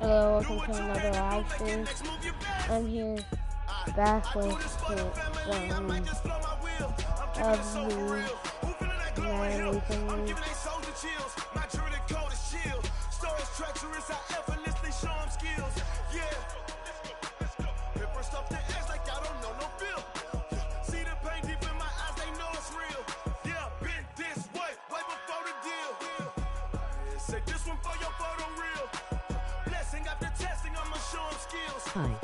Hello, welcome to another live stream. I'm here back with some of the Madden recently. Hi.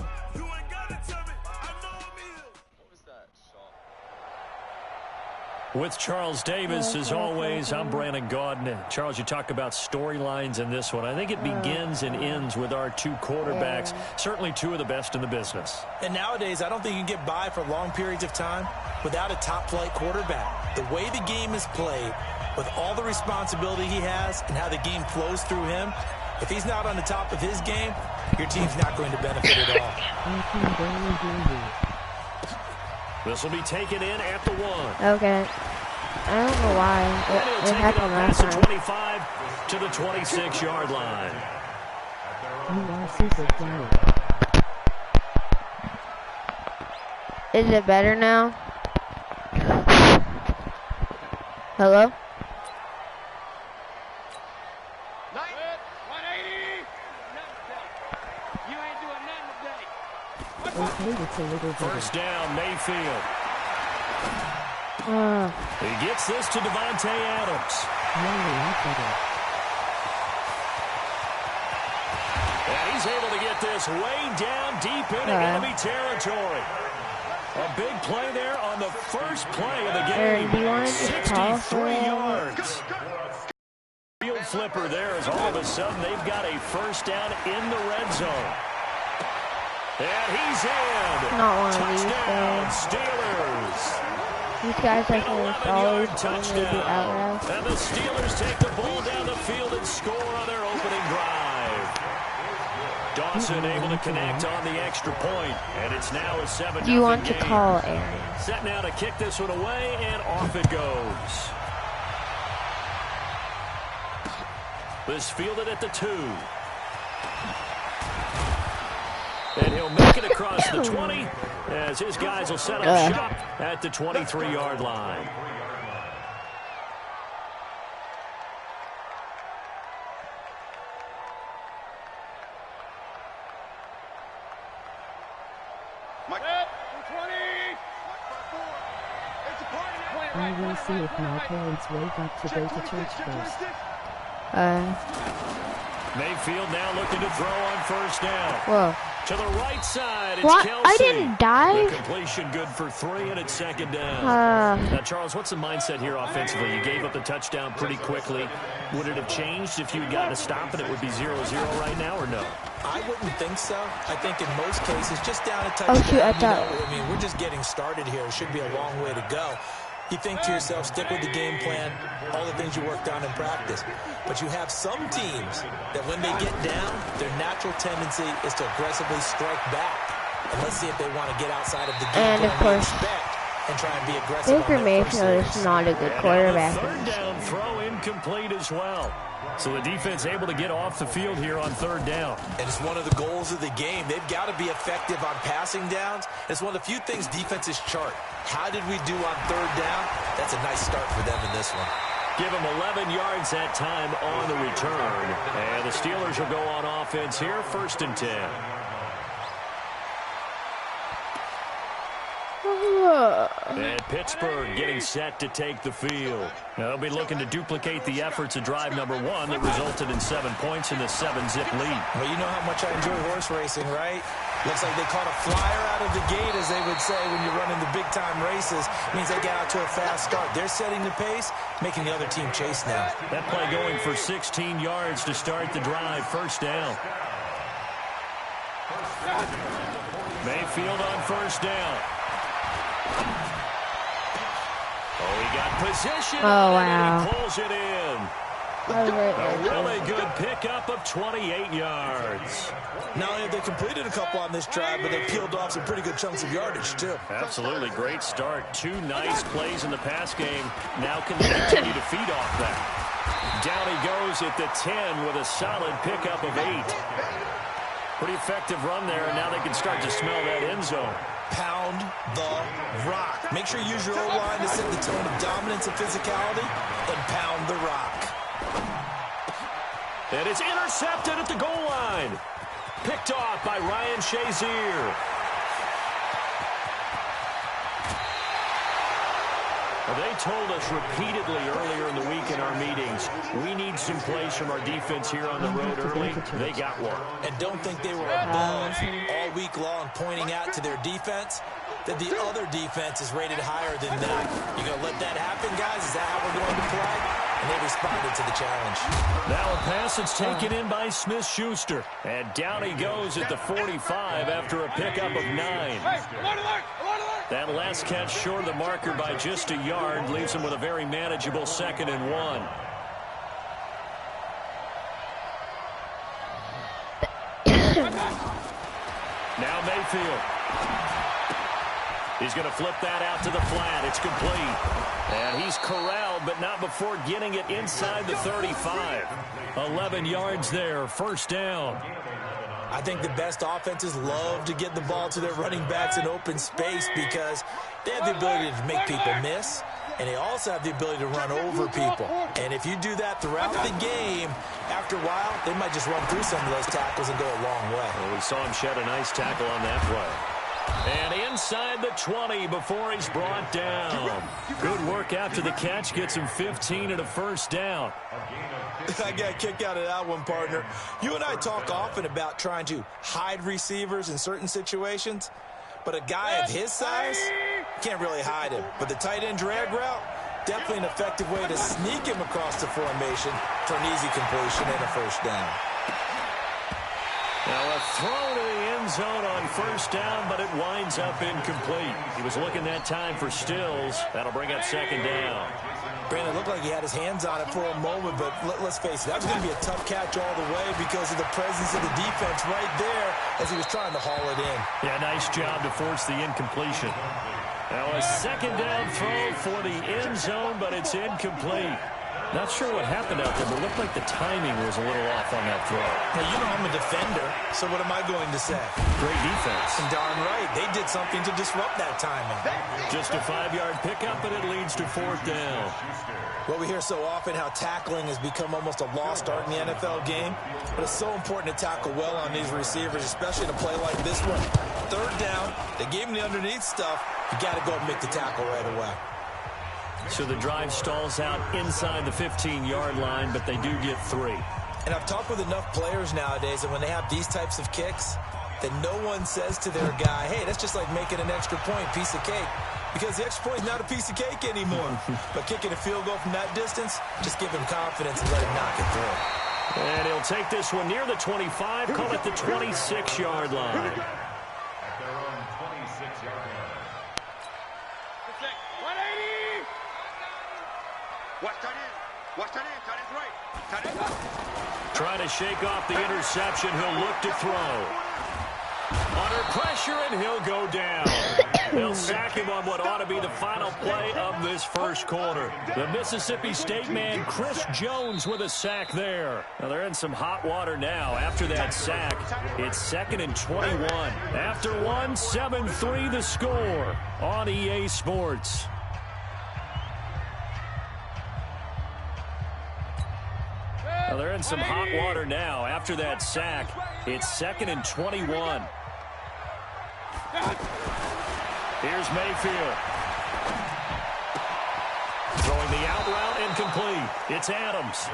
With Charles Davis, as always, I'm Brandon Gaudin. Charles, you talk about storylines in this one. I think it begins and ends with our two quarterbacks, certainly two of the best in the business. And nowadays, I don't think you can get by for long periods of time without a top-flight quarterback. The way the game is played, with all the responsibility he has and how the game flows through him, if he's not on the top of his game, your team's not going to benefit at all. This will be taken in at the 1. Okay. I don't know why. It happened last time. 25 to the 26-yard line. Is it better now? Hello? First down, Mayfield. He gets this to Devontae Adams. And he's able to get this way down deep into enemy territory. A big play there on the first play of the game. 63 yards. Field flipper there as all of a sudden they've got a first down in the red zone. And he's in. Not one of these Touchdown, guys. Steelers. These guys are always Touchdown. out. And the Steelers take the ball down the field and score on their opening drive. Dawson able to connect on the extra point, and it's now a 7-0 game. Do you want to call Aaron? Set now to kick this one away, and off it goes. This fielded at the 2. And he'll make it across the 20 as his guys will set up shop at the 23-yard line. I will see if my parents wake up to go to church first. Mayfield now looking to throw on first down. Whoa. To the right side, it's What? Kelsey. I didn't dive? The completion good for 3, and it's second down. Now, Charles, what's the mindset here offensively? You gave up the touchdown pretty quickly. Would it have changed if you had gotten a stop and it would be 0-0 right now, or no? I wouldn't think so. I think in most cases, just down a touchdown. Oh, shoot, I thought. I mean, we're just getting started here. It should be a long way to go. You think to yourself, stick with the game plan, all the things you worked on in practice. But you have some teams that when they get down, their natural tendency is to aggressively strike back. And let's see if they want to get outside of the game And of plan we course, expect and try and be aggressive Baker on their first Mayfield series. is not a good quarterback. Third down throw incomplete as well. So the defense able to get off the field here on third down. And it's one of the goals of the game. They've got to be effective on passing downs. It's one of the few things defenses chart. How did we do on third down? That's a nice start for them in this one. Give them 11 yards that time on the return. And the Steelers will go on offense here, 1st and 10. And Pittsburgh getting set to take the field. Now they'll be looking to duplicate the efforts of drive number 1 that resulted in 7 points in the 7-zip lead. Well, you know how much I enjoy horse racing, right? Looks like they caught a flyer out of the gate, as they would say when you're running the big-time races. Means they got out to a fast start. They're setting the pace, making the other team chase now. That play going for 16 yards to start the drive, 1st down. Mayfield on 1st down. Oh, he got position. Oh, wow. And he pulls it in. A really good pickup of 28 yards. Not only have they completed a couple on this drive, but they peeled off some pretty good chunks of yardage, too. Absolutely. Great start. 2 nice plays in the pass game. Now can they continue to feed off that? Down he goes at the 10 with a solid pickup of 8. Pretty effective run there, and now they can start to smell that end zone. Pound the rock. Make sure you use your O-line to set the tone of dominance and physicality, and pound the rock. And it's intercepted at the goal line. Picked off by Ryan Shazier. They told us repeatedly earlier in the week in our meetings, we need some plays from our defense here on the road early. They got one. And don't think they were above all week long pointing out to their defense that the other defense is rated higher than that. You going to let that happen, guys? Is that how we're going to play? And they responded to the challenge. Now a pass that's taken in by Smith-Schuster. And down he goes at the 45 after a pickup of 9. That last catch short of the marker by just a yard leaves him with a very manageable 2nd and 1. Now Mayfield. He's going to flip that out to the flat. It's complete. And he's corralled, but not before getting it inside the 35. 11 yards there, 1st down. I think the best offenses love to get the ball to their running backs in open space because they have the ability to make people miss, and they also have the ability to run over people. And if you do that throughout the game, after a while, they might just run through some of those tackles and go a long way. Well, we saw him shed a nice tackle on that play. And inside the 20 before he's brought down. Good work after the catch. Gets him 15 and a 1st down. I got a kick out of that one, partner. You and I talk often about trying to hide receivers in certain situations, but a guy of his size can't really hide him. But the tight end drag route, definitely an effective way to sneak him across the formation for an easy completion and a 1st down. Now a throw to the end zone on 1st down, but it winds up incomplete. He was looking that time for Stills. That'll bring up 2nd down. Brandon, it looked like he had his hands on it for a moment, but let's face it, that was going to be a tough catch all the way because of the presence of the defense right there as he was trying to haul it in. Yeah, nice job to force the incompletion. Now a 2nd down throw for the end zone, but it's incomplete. Not sure what happened out there, but it looked like the timing was a little off on that throw. Now, you know I'm a defender, so what am I going to say? Great defense. And darn right, they did something to disrupt that timing. Just a 5-yard pickup, and it leads to 4th down. Well, we hear so often how tackling has become almost a lost art in the NFL game, but it's so important to tackle well on these receivers, especially in a play like this one. 3rd down, they gave him the underneath stuff. You got to go and make the tackle right away. So the drive stalls out inside the 15-yard line, but they do get 3. And I've talked with enough players nowadays that when they have these types of kicks, that no one says to their guy, hey, that's just like making an extra point, piece of cake. Because the extra point is not a piece of cake anymore. But kicking a field goal from that distance, just give him confidence and let him knock it through. And he'll take this one near the 25, call it the 26-yard line. Trying to shake off the interception. He'll look to throw. Under pressure, and he'll go down. They'll sack him on what ought to be the final play of this 1st quarter. The Mississippi State man, Chris Jones, with a sack there. Now, they're in some hot water now after that sack. It's 2nd and 21. After one, 7-3 the score on EA Sports. Well, they're in some hot water now after that sack. It's 2nd and 21. Here's Mayfield. Throwing the out route incomplete. It's Adams.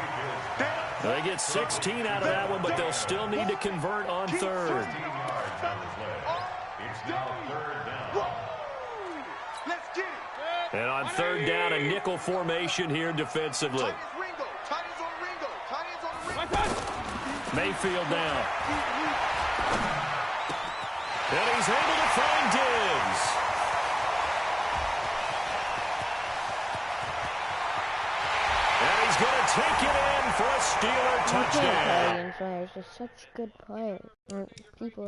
They get 16 out of that one, but they'll still need to convert on 3rd. And on 3rd down, a nickel formation here defensively. Mayfield now. And he's able to find Diggs. And he's going to take it in for a Steeler touchdown. Players are such good players. People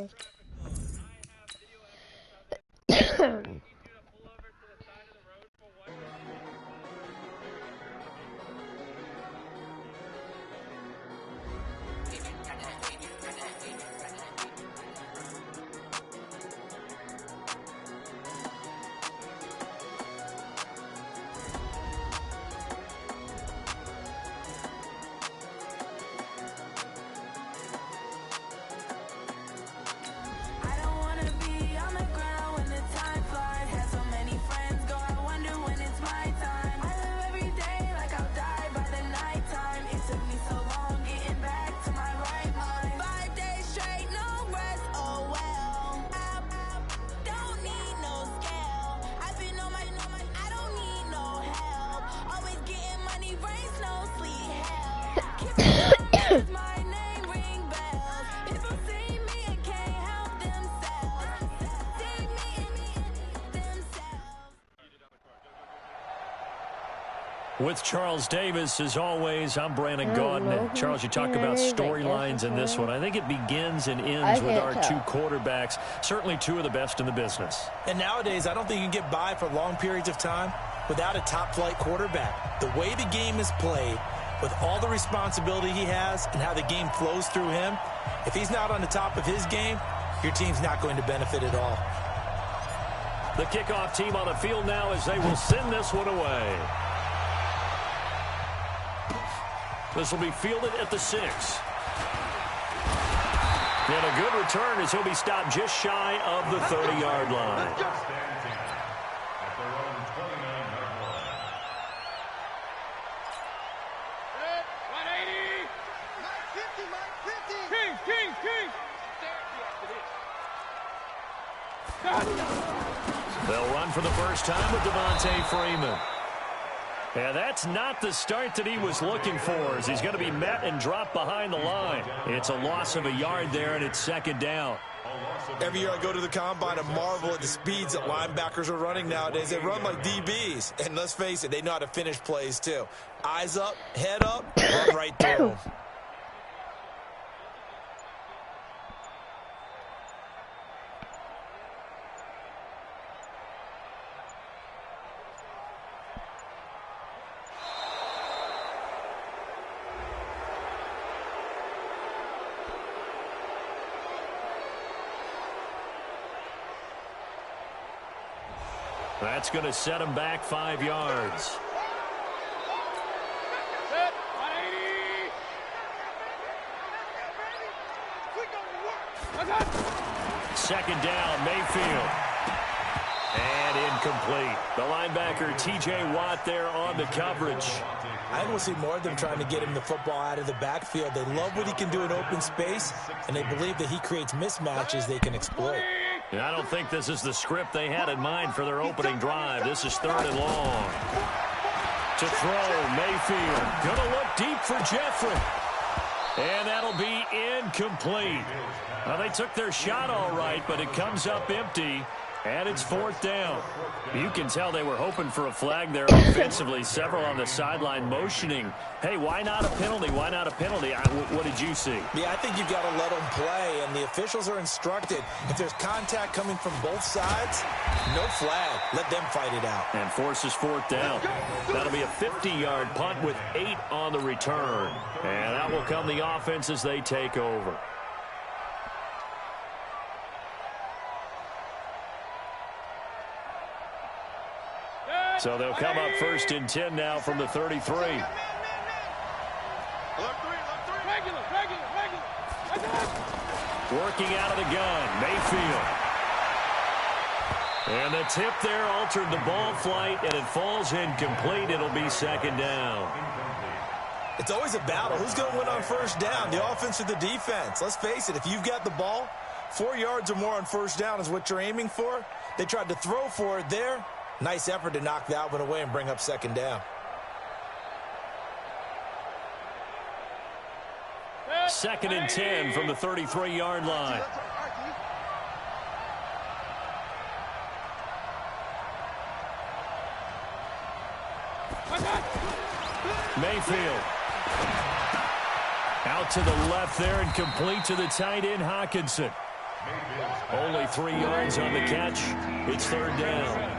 With Charles Davis, as always, I'm Brandon Gaudin. Charles, you talk about storylines in this one. I think it begins and ends with our two quarterbacks, certainly two of the best in the business. And nowadays, I don't think you can get by for long periods of time without a top-flight quarterback. The way the game is played, with all the responsibility he has and how the game flows through him, if he's not on the top of his game, your team's not going to benefit at all. The kickoff team on the field now as they will send this one away. This will be fielded at the 6. And a good return as he'll be stopped just shy of the 30-yard line. They'll run for the first time with Devontae Freeman. And that's not the start that he was looking for, as he's going to be met and dropped behind the line. It's a loss of a yard there, and it's second down. Every year I go to the combine and marvel at the speeds that linebackers are running nowadays. They run like DBs. And let's face it, they know how to finish plays too. Eyes up, head up, run right through them. That's going to set him back 5 yards. Second down, Mayfield. And incomplete. The linebacker, T.J. Watt, there on the coverage. I will see more of them trying to get him the football out of the backfield. They love what he can do in open space, and they believe that he creates mismatches they can exploit. And I don't think this is the script they had in mind for their opening drive. This is 3rd and long. To throw, Mayfield. Going to look deep for Jeffrey. And that'll be incomplete. Well, they took their shot all right, but it comes up empty. And it's 4th down. You can tell they were hoping for a flag there offensively. Several on the sideline motioning, hey, why not a penalty? Why not a penalty? What did you see? Yeah, I think you've got to let them play, and the officials are instructed. If there's contact coming from both sides, no flag. Let them fight it out. And forces 4th down. That'll be a 50-yard punt with 8 on the return. And that will come the offense as they take over. So they'll come up 1st and 10 now from the 33. Working out of the gun, Mayfield. And the tip there altered the ball flight, and it falls incomplete. It'll be 2nd down. It's always a battle. Who's going to win on 1st down, the offense or the defense? Let's face it, if you've got the ball, 4 yards or more on 1st down is what you're aiming for. They tried to throw for it there. Nice effort to knock that one away and bring up 2nd down. 2nd and 10 from the 33-yard line. Mayfield. Out to the left there and complete to the tight end, Hawkinson. Only 3 yards on the catch. It's 3rd down.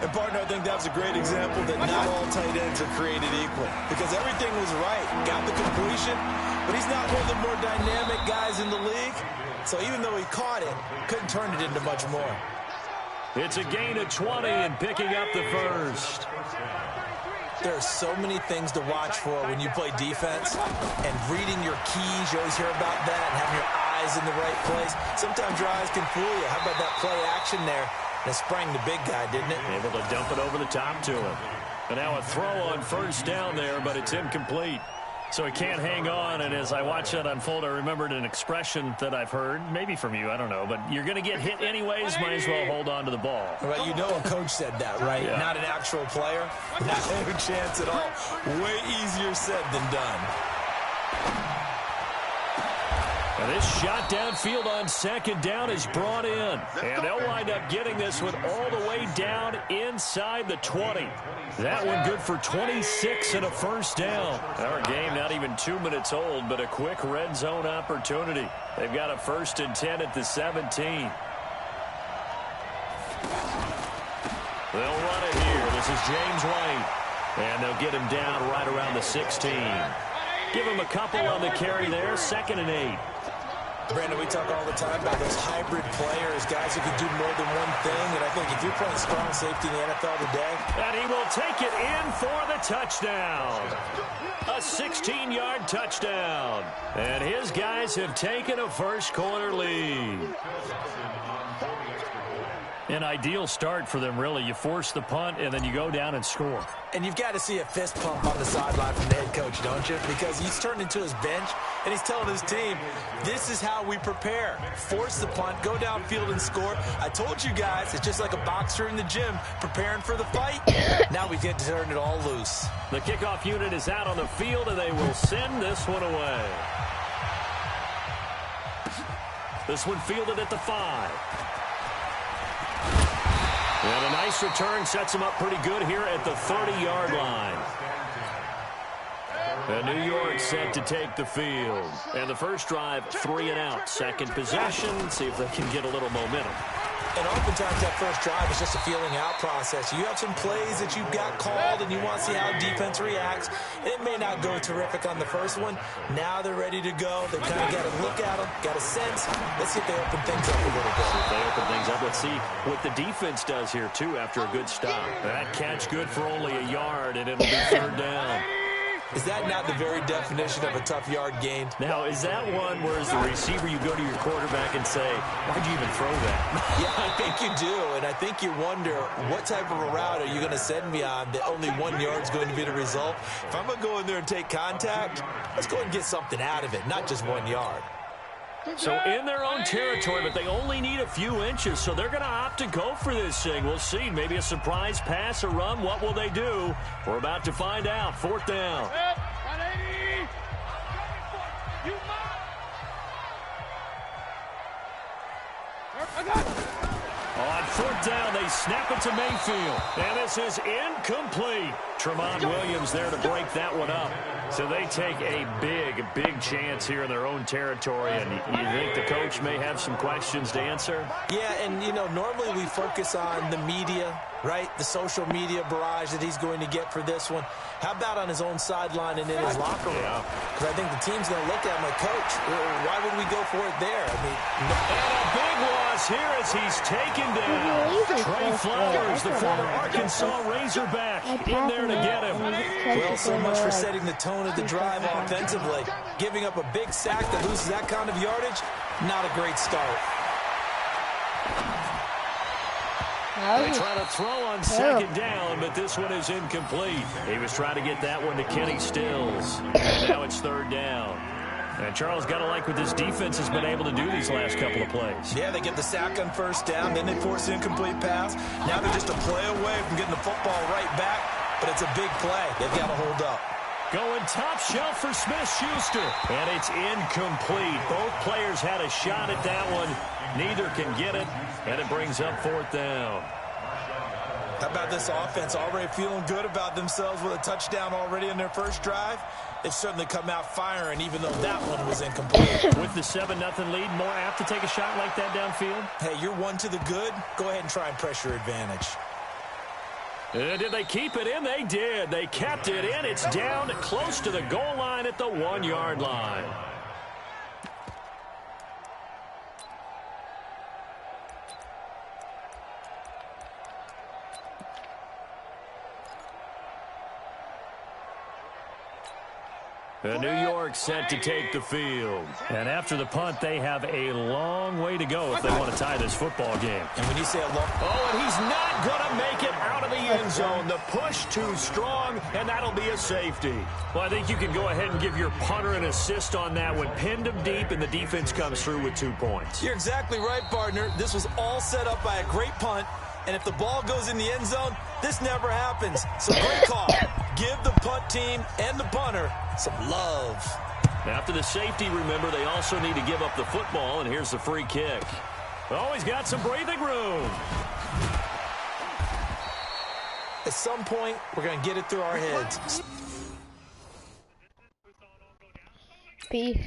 And, partner, I think that was a great example that not all tight ends are created equal. Because everything was right. Got the completion, but he's not one of the more dynamic guys in the league. So even though he caught it, couldn't turn it into much more. It's a gain of 20 and picking up the 1st. There are so many things to watch for when you play defense. And reading your keys, you always hear about that, and having your eyes in the right place. Sometimes your eyes can fool you. How about that play action there? And it sprang the big guy, didn't it? Able to dump it over the top to him. And now a throw on 1st down there, but it's incomplete. So he can't hang on, and as I watch that unfold, I remembered an expression that I've heard, maybe from you, I don't know, but you're going to get hit anyways, might as well hold on to the ball. Well, you know a coach said that, right? Yeah. Not an actual player. Not a chance at all. Way easier said than done. And This shot downfield on second down is brought in. And they'll wind up getting this one all the way down inside the 20. That one good for 26 and a first down. Our game not even 2 minutes old, but a quick red zone opportunity. They've got a 1st and 10 at the 17. They'll run it here. This is James White. And they'll get him down right around the 16. Give him a couple on the carry there. 2nd and 8. Brandon, we talk all the time about those hybrid players, guys who can do more than one thing. And I think if you're playing strong safety in the NFL today. And he will take it in for the touchdown. A 16-yard touchdown. And his guys have taken a first-quarter lead. An ideal start for them, really. You force the punt, and then you go down and score. And you've got to see a fist pump on the sideline from the head coach, don't you? Because he's turned into his bench, and he's telling his team, this is how we prepare. Force the punt, go downfield and score. I told you guys, it's just like a boxer in the gym preparing for the fight. Now we get to turn it all loose. The kickoff unit is out on the field, and they will send this one away. This one fielded at the 5. And a nice return sets him up pretty good here at the 30-yard line. And New York set to take the field. And the first drive, 3 and out. Second possession, see if they can get a little momentum. And oftentimes that first drive is just a feeling out process. You have some plays that you've got called and you want to see how defense reacts. It may not go terrific on the first one. Now they're ready to go. They've kind of got to look at them, got a sense. Let's see if they open things up a little bit. See if they open things up. Let's see what the defense does here, too, after a good stop. That catch good for only a yard, and it'll be 3rd down. Is that not the very definition of a tough yard gain? Now, is that one where as the receiver you go to your quarterback and say, why'd you even throw that? Yeah, I think you do, and I think you wonder what type of a route are you going to send me on that only 1 yard is going to be the result? If I'm going to go in there and take contact, let's go and get something out of it, not just 1 yard. So in their own territory, but they only need a few inches, so they're going to opt to go for this thing. We'll see. Maybe a surprise pass or run. What will they do? We're about to find out. 4th down. On 4th down, they snap it to Mayfield. And this is incomplete. Tremont Williams there to break that one up. So they take a big chance here in their own territory. And you think the coach may have some questions to answer? Yeah, and, you know, normally we focus on the media, right? The social media barrage that he's going to get for this one. How about on his own sideline and in his locker room? Because I think the team's going to look at him like, Coach, why would we go for it there? I mean, and a big loss here as he's taken down. Trey Flowers, the former Arkansas Razorback, in there to get him. Well, so much for setting the tone of the drive offensively. Giving up a big sack that loses that kind of yardage, not a great start. They try to throw on 2nd down, but this one is incomplete. He was trying to get that one to Kenny Stills. And now it's 3rd down. And Charles, got to like what this defense has been able to do these last couple of plays. Yeah, they get the sack on 1st down, then they force an incomplete pass. Now they're just a play away from getting the football right back, but it's a big play. They've got to hold up. Going top shelf for Smith-Schuster. And it's incomplete. Both players had a shot at that one. Neither can get it, and it brings up 4th down. How about this offense? Already feeling good about themselves with a touchdown already in their first drive. They've certainly come out firing, even though that one was incomplete. With the 7-0 lead, more apt to take a shot like that downfield? Hey, you're 1 to the good. Go ahead and try and pressure advantage. Did they keep it in? They did. They kept it in. It's down close to the goal line at the 1-yard line. New York set to take the field. And after the punt, they have a long way to go if they want to tie this football game. And when you say a long... Oh, and he's not going to make it out of the end zone. The push too strong, and that'll be a safety. Well, I think you can go ahead and give your punter an assist on that one. Pinned him deep, and the defense comes through with 2 points. You're exactly right, partner. This was all set up by a great punt. And if the ball goes in the end zone, this never happens. So great call. Give the punt team and the punter some love. After the safety, remember, they also need to give up the football, and here's the free kick. Oh, he's got some breathing room. At some point, we're going to get it through our heads. Peace.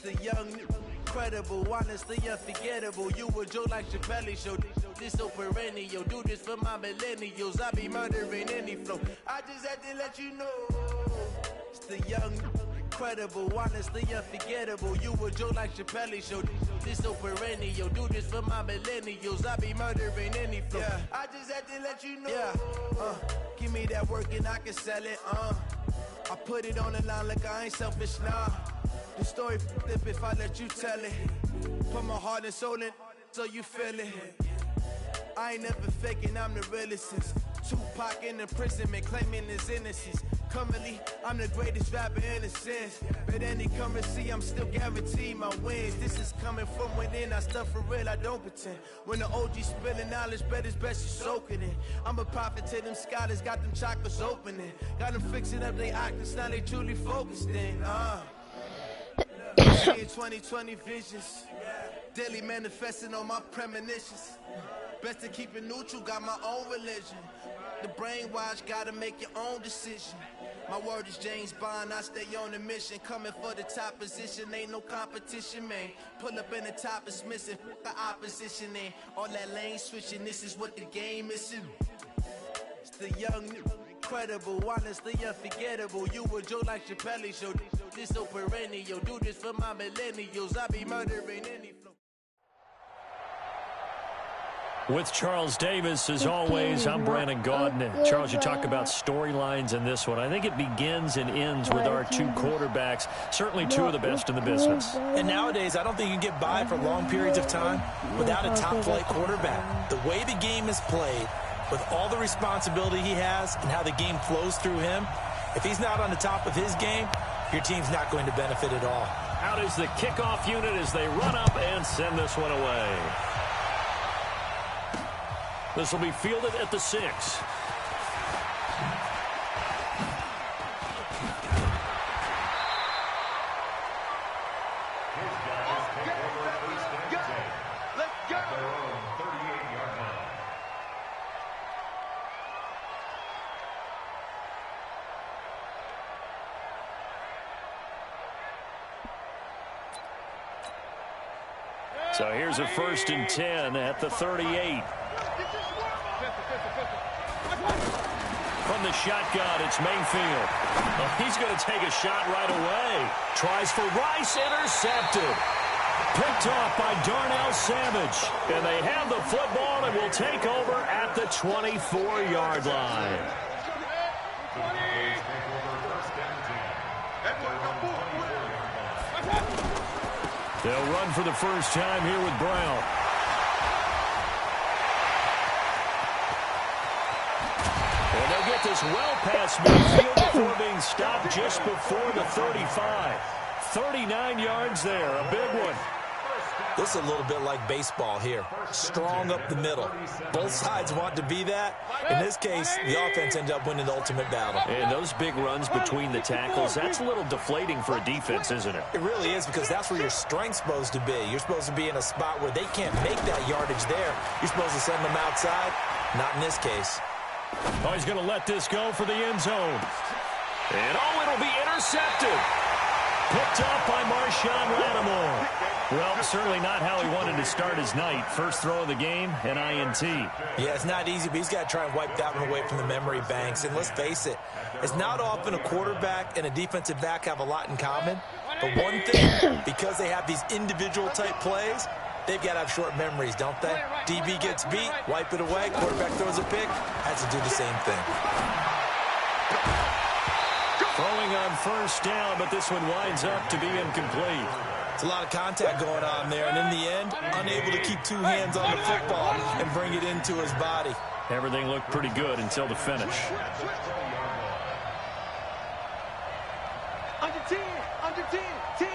The young, incredible, honestly unforgettable. You a Joe like Chappelle show. This so perennial. Do this for my millennials. I be murdering any flow. I just had to let you know. It's the young, incredible, honestly unforgettable. You a Joe like Chappelle show. This so perennial. Do this for my millennials. I be murdering any flow. Yeah. I just had to let you know. Yeah. Give me that work and I can sell it. I put it on the line like I ain't selfish, nah. The story flip if I let you tell it. Put my heart and soul in so you feel it. I ain't never faking, I'm the realest since Tupac in imprisonment, claiming his innocence. Currently, I'm the greatest rapper in a sense. But any currency, I'm still guaranteed my wins. This is coming from within, I stuff for real, I don't pretend. When the OG spilling knowledge, bet it's best you soak it in. I'm a prophet to them scholars, got them chakras opening. Got them fixing up they octaves, now they truly focused in. Seeing 2020 visions, daily manifesting on my premonitions. Best to keep it neutral, got my own religion. The brainwash, gotta make your own decision. My word is James Bond, I stay on a mission. Coming for the top position, ain't no competition, man. Pull up in the top is missing, the opposition in. All that lane switching, this is what the game is. It's the young, incredible, honestly unforgettable. You a Joe like Chappelle show. This so perennial. Do this for my millennials. I be murdering any flow. With Charles Davis, as always, I'm Brandon Gaudin. Charles, you talk about storylines in this one. I think it begins and ends with our two quarterbacks, certainly two of the best in the business. And nowadays, I don't think you can get by for long periods of time without a top-flight quarterback. The way the game is played, with all the responsibility he has and how the game flows through him, if he's not on the top of his game, your team's not going to benefit at all. Out is the kickoff unit as they run up and send this one away. This will be fielded at the 6. So here's a 1st and 10 at the 38. From the shotgun, it's Mayfield. Well, he's going to take a shot right away. Tries for Rice, intercepted. Picked off by Darnell Savage. And they have the football and will take over at the 24-yard line. They'll run for the first time here with Brown. And they'll get this well past midfield before being stopped just before the 35. 39 yards there, a big one. This is a little bit like baseball here. Strong up the middle. Both sides want to be that. In this case, the offense ended up winning the ultimate battle. And those big runs between the tackles, that's a little deflating for a defense, isn't it? It really is, because that's where your strength's supposed to be. You're supposed to be in a spot where they can't make that yardage there. You're supposed to send them outside. Not in this case. Oh, he's going to let this go for the end zone. And, it'll be intercepted. Picked up by Marshawn Lattimore. Well, certainly not how he wanted to start his night. First throw of the game, an INT. Yeah, it's not easy, but he's got to try and wipe that one away from the memory banks. And let's face it, it's not often a quarterback and a defensive back have a lot in common. But one thing, because they have these individual type plays, they've got to have short memories, don't they? DB gets beat, wipe it away, quarterback throws a pick, has to do the same thing. Throwing on first down, but this one winds up to be incomplete. It's a lot of contact going on there, and in the end, unable to keep two hands on the football and bring it into his body. Everything looked pretty good until the finish. Under 10, under 10, 10.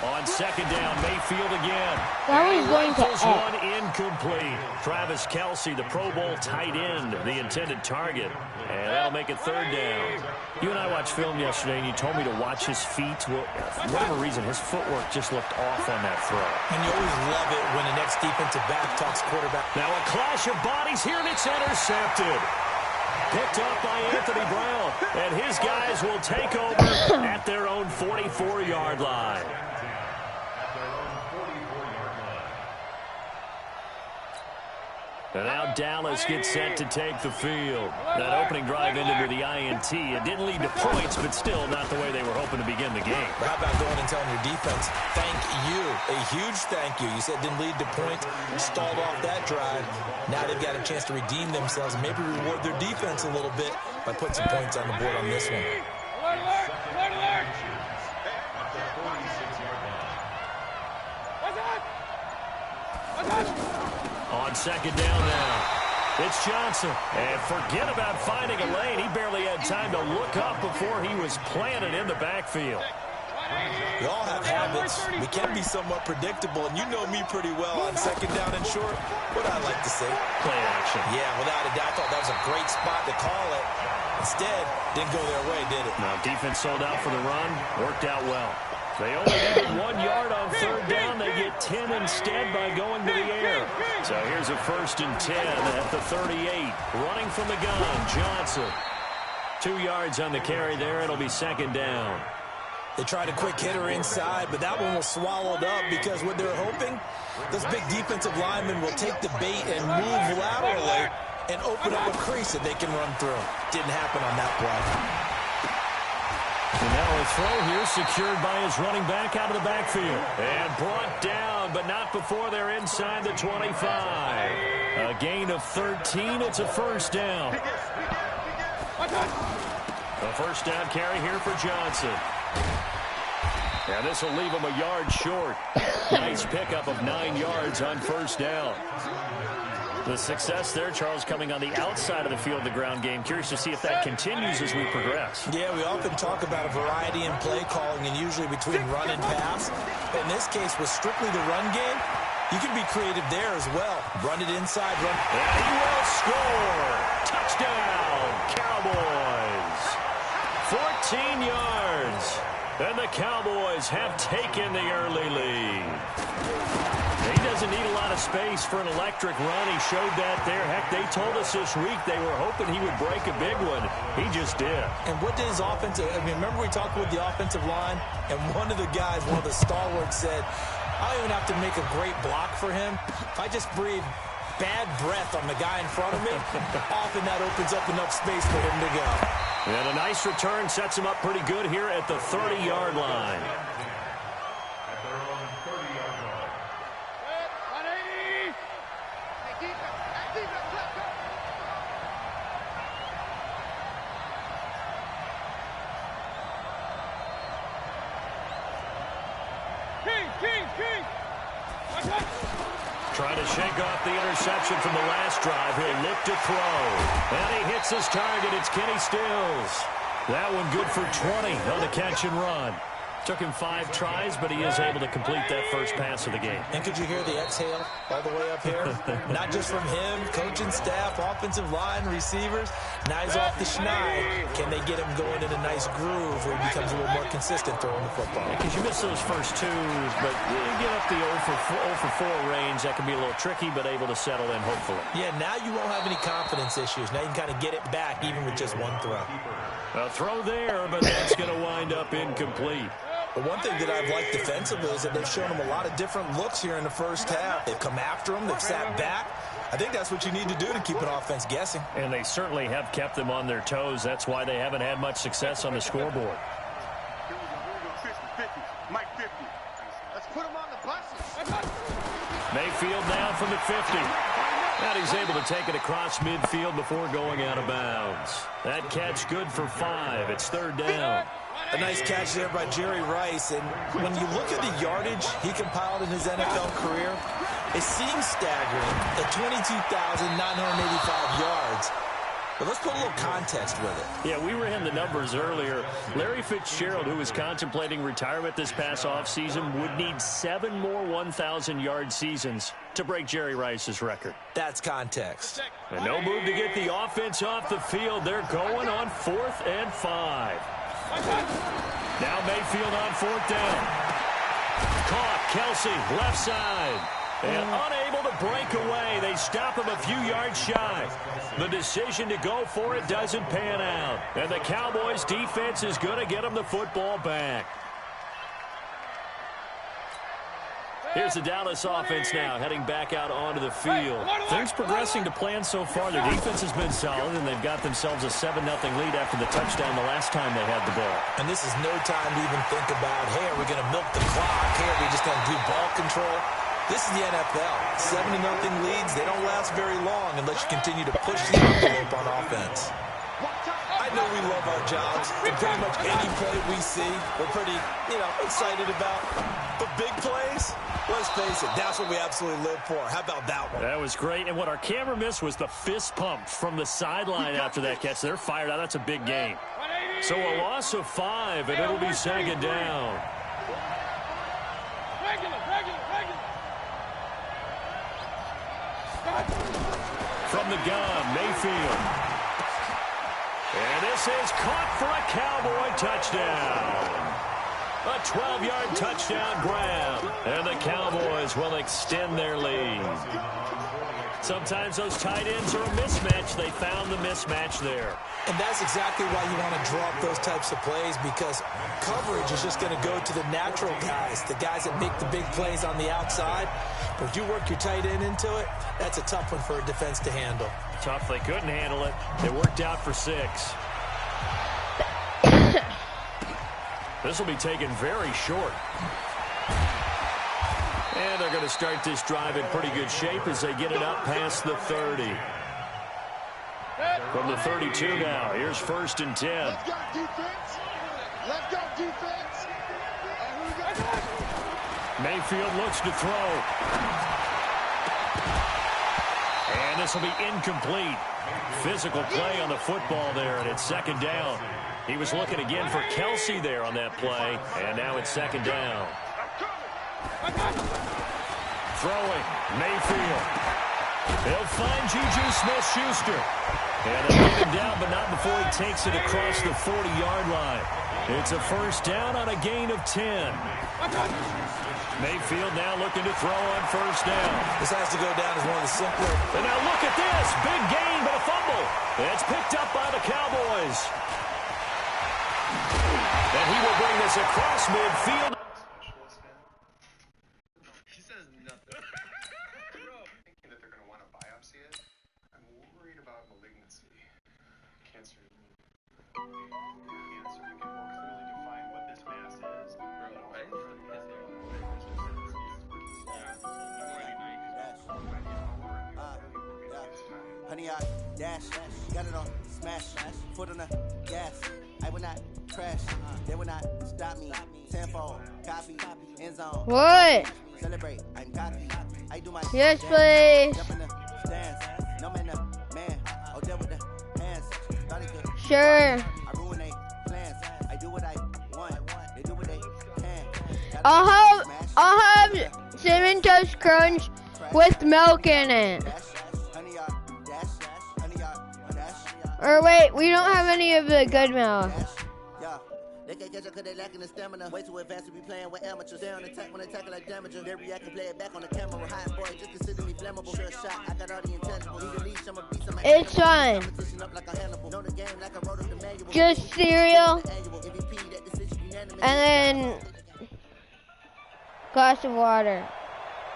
On second down, Mayfield again. That was going to Rifles one incomplete. Travis Kelce, the Pro Bowl tight end, the intended target. And that'll make it third down. You and I watched film yesterday, and you told me to watch his feet. Well, for whatever reason, his footwork just looked off on that throw. And you always love it when the next defensive back talks quarterback. Now a clash of bodies here, and it's intercepted. Picked up by Anthony Brown. And his guys will take over at their own 44-yard line. And now Dallas gets set to take the field. That opening drive ended with the INT. It didn't lead to points, but still not the way they were hoping to begin the game. How about going and telling your defense, thank you, a huge thank you. You said it didn't lead to points, stalled off that drive. Now they've got a chance to redeem themselves and maybe reward their defense a little bit by putting some points on the board on this one. On second down now, it's Johnson. And forget about finding a lane. He barely had time to look up before he was planted in the backfield. We all have habits. We can be somewhat predictable, and you know me pretty well on second down and short. What I like to say? Play action. Yeah, without a doubt, I thought that was a great spot to call it. Instead, didn't go their way, did it? Now, defense sold out for the run. Worked out well. They only needed 1 yard on third down. They get 10 instead by going to the air. So here's a 1st and 10 at the 38. Running from the gun, Johnson. 2 yards on the carry there. It'll be second down. They tried a quick hitter inside, but that one was swallowed up because what they're hoping, those big defensive linemen will take the bait and move laterally and open up a crease that they can run through. Didn't happen on that play. And now a throw here secured by his running back out of the backfield. And brought down, but not before they're inside the 25. A gain of 13. It's a first down. A first down carry here for Johnson. Now this will leave him a yard short. Nice pickup of 9 yards on first down. The success there, Charles, coming on the outside of the field, the ground game. Curious to see if that continues as we progress. Yeah, we often talk about a variety in play calling and usually between run and pass. In this case, with strictly the run game, you can be creative there as well. Run it inside, run. And he will score. Touchdown, Cowboys. 14 yards. And the Cowboys have taken the early lead. He doesn't need a lot of space for an electric run. He showed that there. Heck, they told us this week they were hoping he would break a big one. He just did. And what did his offensive, remember we talked with the offensive line, and one of the guys, one of the stalwarts said, I don't even have to make a great block for him. If I just breathe bad breath on the guy in front of me, often that opens up enough space for him to go. And a nice return sets him up pretty good here at the 30-yard line. Trying to shake off the interception from the last drive. He'll look to throw. And he hits his target. It's Kenny Stills. That one good for 20 on the catch and run. Took him 5 tries, but he is able to complete that first pass of the game. And could you hear the exhale all the way up here? Not just from him, coaching staff, offensive line, receivers. Now he's off the schneid. Can they get him going in a nice groove where he becomes a little more consistent throwing the football? Because you miss those first 2, but you get up the 0 for 4 range. That can be a little tricky, but able to settle in, hopefully. Yeah, now you won't have any confidence issues. Now you can kind of get it back even with just 1 throw. A throw there, but that's going to wind up incomplete. But one thing that I've liked defensively is that they've shown him a lot of different looks here in the first half. They've come after him. They've sat back. I think that's what you need to do to keep an offense guessing. And they certainly have kept them on their toes. That's why they haven't had much success on the scoreboard. Mayfield now from the 50. And he's able to take it across midfield before going out of bounds. That catch good for 5. It's third down. A nice catch there by Jerry Rice. And when you look at the yardage he compiled in his NFL career, It seems staggering at 22,985 yards. But let's put a little context with it. Yeah, we ran the numbers earlier. Larry Fitzgerald, who was contemplating retirement this past offseason, would need 7 more 1,000-yard seasons to break Jerry Rice's record. That's context. And no move to get the offense off the field. They're going on 4th and 5. Now Mayfield on 4th down. Caught, Kelsey, left side. And unable to break away. They stop him a few yards shy. The decision to go for it doesn't pan out. And the Cowboys' defense is going to get them the football back. Here's the Dallas offense now, heading back out onto the field. Things progressing to plan so far. Their defense has been solid, and they've got themselves a 7-0 lead after the touchdown the last time they had the ball. And this is no time to even think about, hey, are we going to milk the clock? Hey, are we just going to do ball control? This is the NFL. 7-0 leads, they don't last very long unless you continue to push the envelope on offense. I know we love our jobs, and pretty much any play we see, we're pretty, excited about. But big plays, let's face it, that's what we absolutely live for. How about that one? That was great, and what our camera missed was the fist pump from the sideline after that catch. They're fired out. That's a big gain. So a loss of 5, and it'll be 2nd down. From the gun, Mayfield. And this is caught for a Cowboy touchdown. A 12-yard touchdown grab. And the Cowboys will extend their lead. Sometimes those tight ends are a mismatch. They found the mismatch there. And that's exactly why you want to draw up those types of plays, because coverage is just going to go to the natural guys, the guys that make the big plays on the outside. But if you work your tight end into it, that's a tough one for a defense to handle. Tough. They couldn't handle it. They worked out for 6. This will be taken very short. And they're going to start this drive in pretty good shape as they get it up past the 30. From the 32 now, here's 1st and 10. Let's go defense. Let's go defense. Mayfield looks to throw. And this will be incomplete. Physical play on the football there, and it's 2nd down. He was looking again for Kelsey there on that play, and now it's 2nd down. Throwing, Mayfield. He'll find Juju Smith-Schuster. And they'll get him down, but not before he takes it across the 40-yard line. It's a 1st down on a gain of 10. Mayfield now looking to throw on 1st down. This has to go down as one of the simpler. And now look at this. Big gain, but a fumble. It's picked up by the Cowboys. And he will bring this across midfield. He says nothing. Thinking that they're going to want to biopsy it. I'm worried about malignancy. Cancer. Cancer. We can more clearly define what this mass is. Honey, I dash, got it on smash, foot on the gas. I will not crash, they will not stop me. Tenfold, copy, end zone. What? Celebrate, I'm copy. I do my Yes, please. jump in the stands. No man, the man. Oh, there with the hands. Thought it could. Sure. I ruin they plans. I do what I want. They do what they can. I'll have Cinnamon Toast Crunch with milk in it. Or wait, we don't have any of the good milk. They can't catch up because they lacking the stamina. Way too advanced to be playing with amateurs. They on attack when they tackle like damager. They react and play it back on the camera. Hot boy, just consider me flammable. Sure shot, I got all the intangibles. Need to leash, I'm a beast, I'm a It's fine. Know the game like I wrote up the manual. Just cereal. And then glass of water.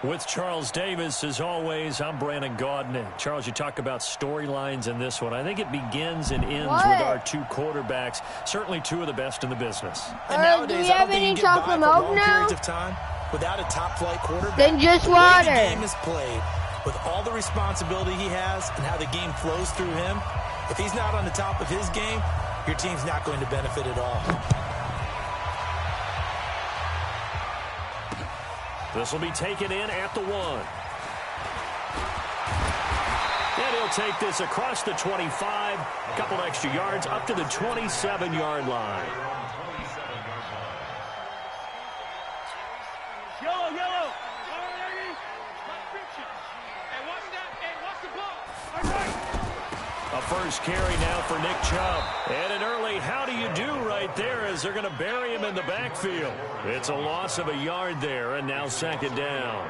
With Charles Davis, as always, I'm Brandon Gaudin. Charles, you talk about storylines in this one. I think it begins and ends with our 2 quarterbacks, certainly 2 of the best in the business. And nowadays, do we have any chocolate milk now? Of time without a top-flight quarterback. Then just the water. way the game is played, with all the responsibility he has and how the game flows through him, if he's not on the top of his game, your team's not going to benefit at all. This will be taken in at the 1. And he'll take this across the 25, a couple extra yards up to the 27-yard line. Yellow. A first carry now for Nick Chubb. And an early how do you do right there as they're going to bury him in the backfield. It's a loss of a yard there, and now second down.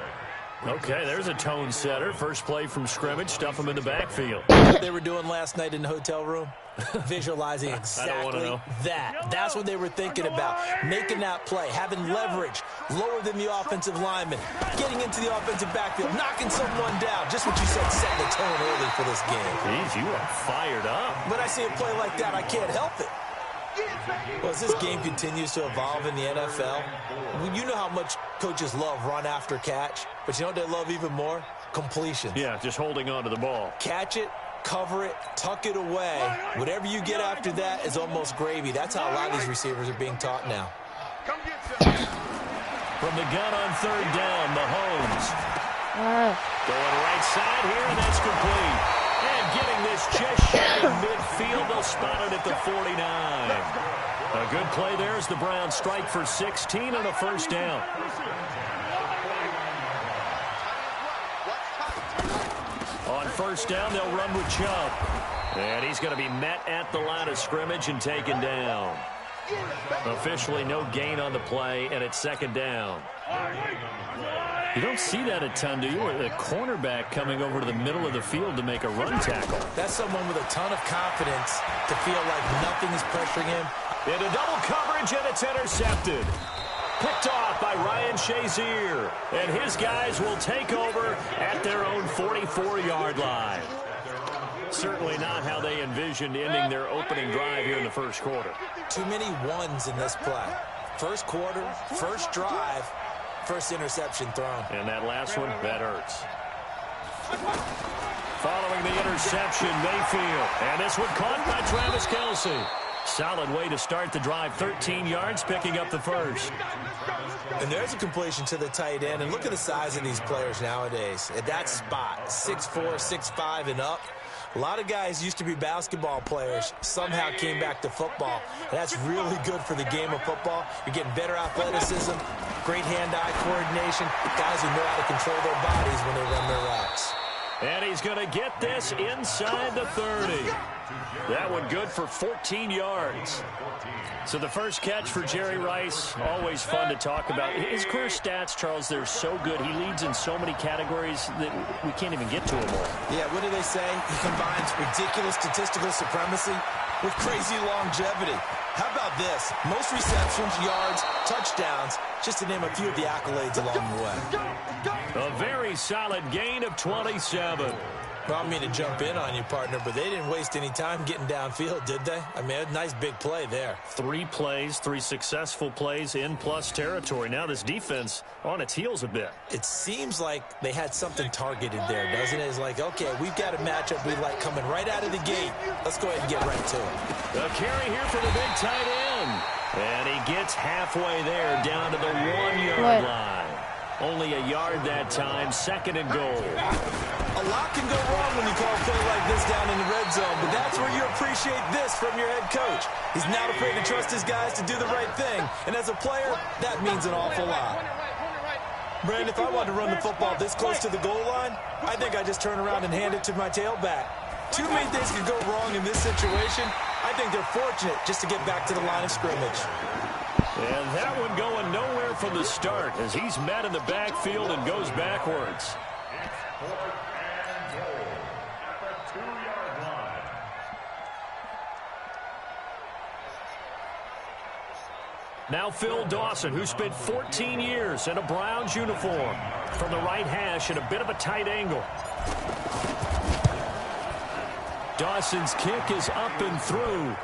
Okay, there's a tone setter. First play from scrimmage, stuff him in the backfield. What they were doing last night in the hotel room? Visualizing exactly that. That's what they were thinking about. Making that play, having leverage, lower than the offensive lineman, getting into the offensive backfield, knocking someone down. Just what you said, setting the tone early for this game. Jeez, you are fired up. When I see a play like that, I can't help it. Well, as this game continues to evolve in the NFL, you know how much coaches love run after catch, but you know what they love even more? Completion. Yeah, just holding on to the ball. Catch it, cover it, tuck it away. Whatever you get after that is almost gravy. That's how a lot of these receivers are being taught now. From the gun on third down, Mahomes. Going right side here, and that's complete. And getting this just shy of midfield, they'll spot it at the 49. A good play there as the Browns strike for 16 on a first down. On first down, they'll run with Chubb. And he's going to be met at the line of scrimmage and taken down. Officially no gain on the play, and it's second down. You don't see that a ton, do you? A cornerback coming over to the middle of the field to make a run tackle. That's someone with a ton of confidence to feel like nothing is pressuring him. Into double coverage, and it's intercepted. Picked off by Ryan Shazier. And his guys will take over at their own 44-yard line. Certainly not how they envisioned ending their opening drive here in the first quarter. Too many ones in this play. First quarter, first drive, first interception thrown. And that last one, that hurts. Following the interception, Mayfield. And this one caught by Travis Kelce. Solid way to start the drive. 13 yards, picking up the first. And there's a completion to the tight end. And look at the size of these players nowadays. At that spot, 6'4", 6'5", and up. A lot of guys used to be basketball players, somehow came back to football. And that's really good for the game of football. You're getting better athleticism, great hand-eye coordination, guys who know how to control their bodies when they run their routes. And he's going to get this inside the 30. That one good for 14 yards. So the first catch for Jerry Rice, always fun to talk about. His career stats, Charles, they're so good. He leads in so many categories that we can't even get to them all. Yeah, what do they say? He combines ridiculous statistical supremacy with crazy longevity. How about this? Most receptions, yards, touchdowns, just to name a few of the accolades along the way. A very solid gain of 27. Well, I don't mean to jump in on you, partner, but they didn't waste any time getting downfield, did they? I mean, a nice big play there. 3 plays, 3 successful plays in plus territory. Now this defense on its heels a bit. It seems like they had something targeted there, doesn't it? It's like, okay, we've got a matchup we like coming right out of the gate. Let's go ahead and get right to it. A carry here for the big tight end. And he gets halfway there, down to the 1-yard line. Only a yard that time, second and goal. A lot can go wrong when you call a play like this down in the red zone, but that's where you appreciate this from your head coach. He's not afraid to trust his guys to do the right thing, and as a player, that means an awful lot. Brandon, if I wanted to run the football this close to the goal line, I think I just turn around and hand it to my tailback. Too many things could go wrong in this situation. I think they're fortunate just to get back to the line of scrimmage. And that one going nowhere from the start as he's met in the backfield and goes backwards. Now Phil Dawson, who spent 14 years in a Browns uniform. From the right hash at a bit of a tight angle. Dawson's kick is up and through.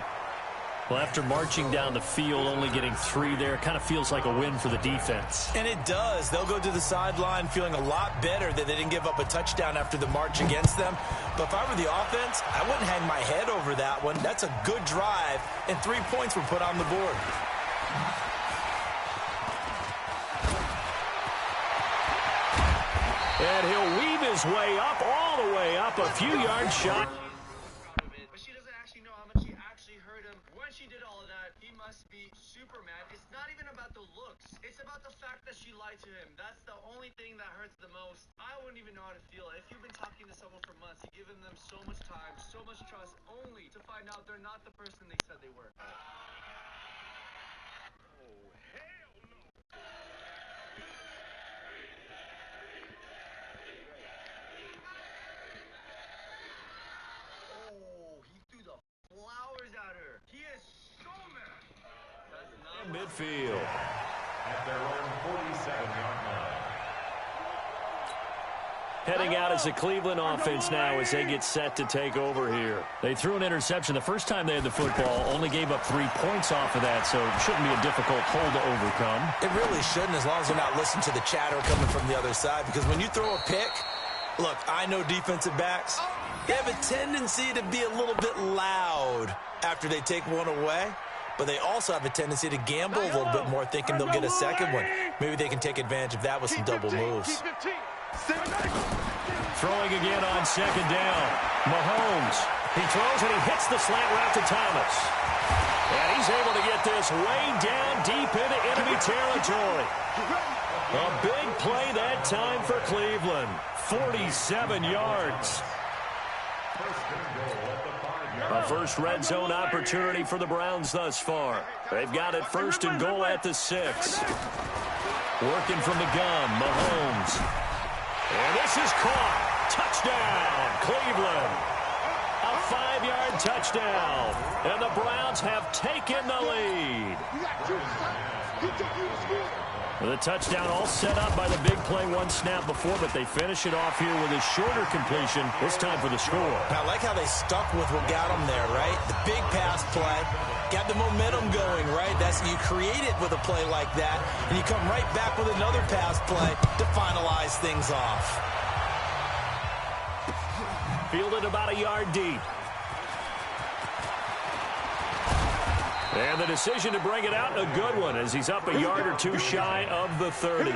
Well, after marching down the field, only getting 3 there, kind of feels like a win for the defense. And it does. They'll go to the sideline feeling a lot better that they didn't give up a touchdown after the march against them. But if I were the offense, I wouldn't hang my head over that one. That's a good drive, and 3 points were put on the board. And he'll weave his way up, all the way up, a few yards shy. But she doesn't actually know how much he actually hurt him. When she did all of that, he must be Superman. It's not even about the looks. It's about the fact that she lied to him. That's the only thing that hurts the most. I wouldn't even know how to feel. If you've been talking to someone for months, you've given them so much time, so much trust, only to find out they're not the person they said they were. Flowers at her. He is so mad. That's not midfield. At their own 47-yard line. Heading out as the Cleveland offense now as they get set to take over here. They threw an interception the first time they had the football, only gave up 3 points off of that, so it shouldn't be a difficult hole to overcome. It really shouldn't, as long as they're not listening to the chatter coming from the other side, because when you throw a pick, look, I know defensive backs, they have a tendency to be a little bit loud after they take one away, but they also have a tendency to gamble a little bit more, thinking they'll get a second one. Maybe they can take advantage of that with some double moves. Throwing again on second down. Mahomes. He throws and he hits the slant route to Thomas. And he's able to get this way down deep into enemy territory. A big play that time for Cleveland. 47 yards. A first red zone opportunity for the Browns thus far. They've got it first and goal at the 6. Working from the gun, Mahomes. And this is caught. Touchdown, Cleveland. A 5-yard touchdown. And the Browns have taken the lead. The touchdown all set up by the big play one snap before, but they finish it off here with a shorter completion, this time for the score. I like how they stuck with what got them there, right? The big pass play, got the momentum going, right? That's, you create it with a play like that, and you come right back with another pass play to finalize things off. Fielded about a yard deep. And the decision to bring it out, a good one, as he's up a yard or two shy of the 30.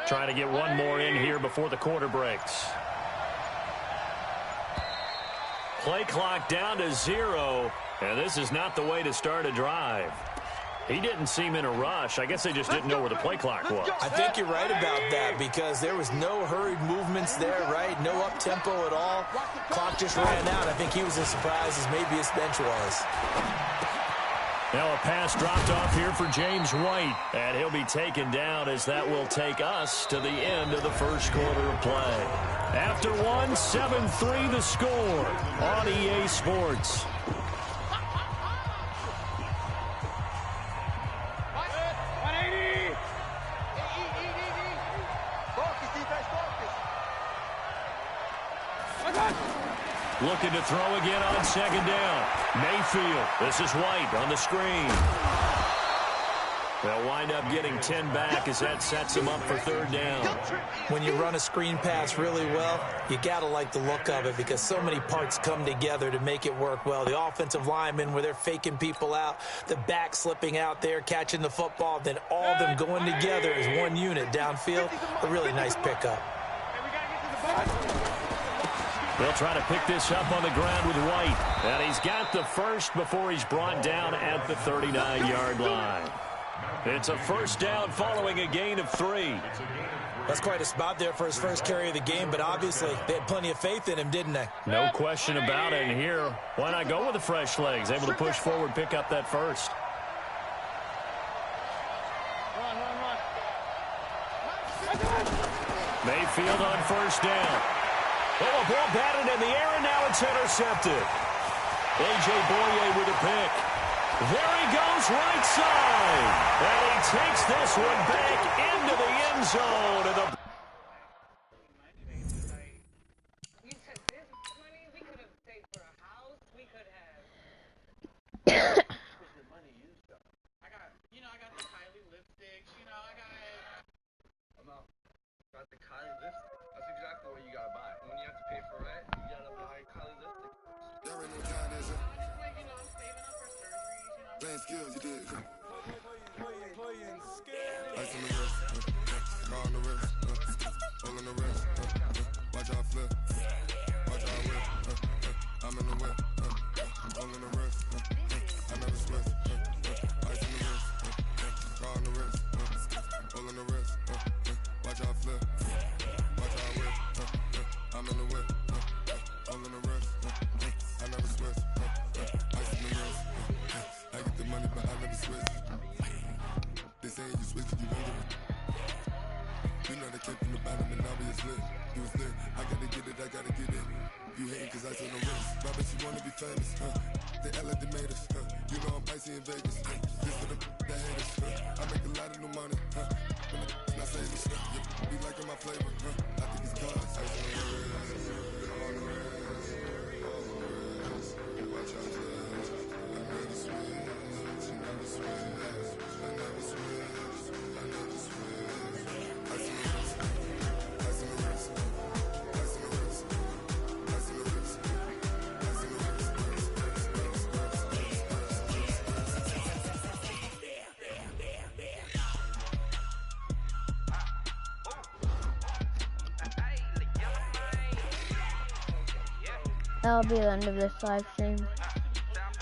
Trying to get one more in here before the quarter breaks. Play clock down to 0, and this is not the way to start a drive. He didn't seem in a rush. I guess they just didn't know where the play clock was. I think you're right about that, because there was no hurried movements there, right? No up-tempo at all. Clock just ran out. I think he was as surprised as maybe his bench was. Now a pass dropped off here for James White, and he'll be taken down as that will take us to the end of the first quarter of play. After one, 7-3 the score on EA Sports. Looking to throw again on second down. Mayfield. This is White on the screen. They'll wind up getting 10 back as that sets him up for third down. When you run a screen pass really well, you got to like the look of it, because so many parts come together to make it work well. The offensive linemen, where they're faking people out, the back slipping out there, catching the football, then all of them going together as one unit downfield. A really nice pickup. They'll try to pick this up on the ground with White. And he's got the first before he's brought down at the 39-yard line. It's a first down following a gain of 3. That's quite a spot there for his first carry of the game, but obviously they had plenty of faith in him, didn't they? No question about it. And here, why not go with the fresh legs? Able to push forward, pick up that first. Mayfield on first down. Oh, a ball batted in the air, and now it's intercepted. A.J. Boye with a pick. There he goes, right side. And he takes this one back into the end zone. And the skills, you did. Ice on the wrist, car on the wrist, all on the wrist, watch how I flip, watch how I whip, I'm in the whip, all in the wrist, I never switch, ice on the wrist, car on the wrist, all on the wrist, watch how I flip, watch how I whip, I'm in the whip, all in the wrist, I never switch, ice on the wrist, I get the money but I never switch. They say you switch and you won't get it. You know they came from the bottom and now we is lit. You was lit, I gotta get it, I gotta get it. You hating cause I took no risks. But I bet you wanna be famous, They act like they made us, You know I'm icy in Vegas, This for the that hate us, I make a lot of new money, When the not saying this, Be liking my flavor, I think it's cause ice on the wrist, on the wrist, watch out for this. I never switch, I never switch, I never switch. That'll be the end of this live stream.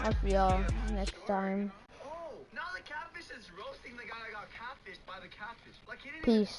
I'll see y'all next time. Oh, now the catfish is roasting the guy that got catfished by the catfish. Like, he didn't Peace.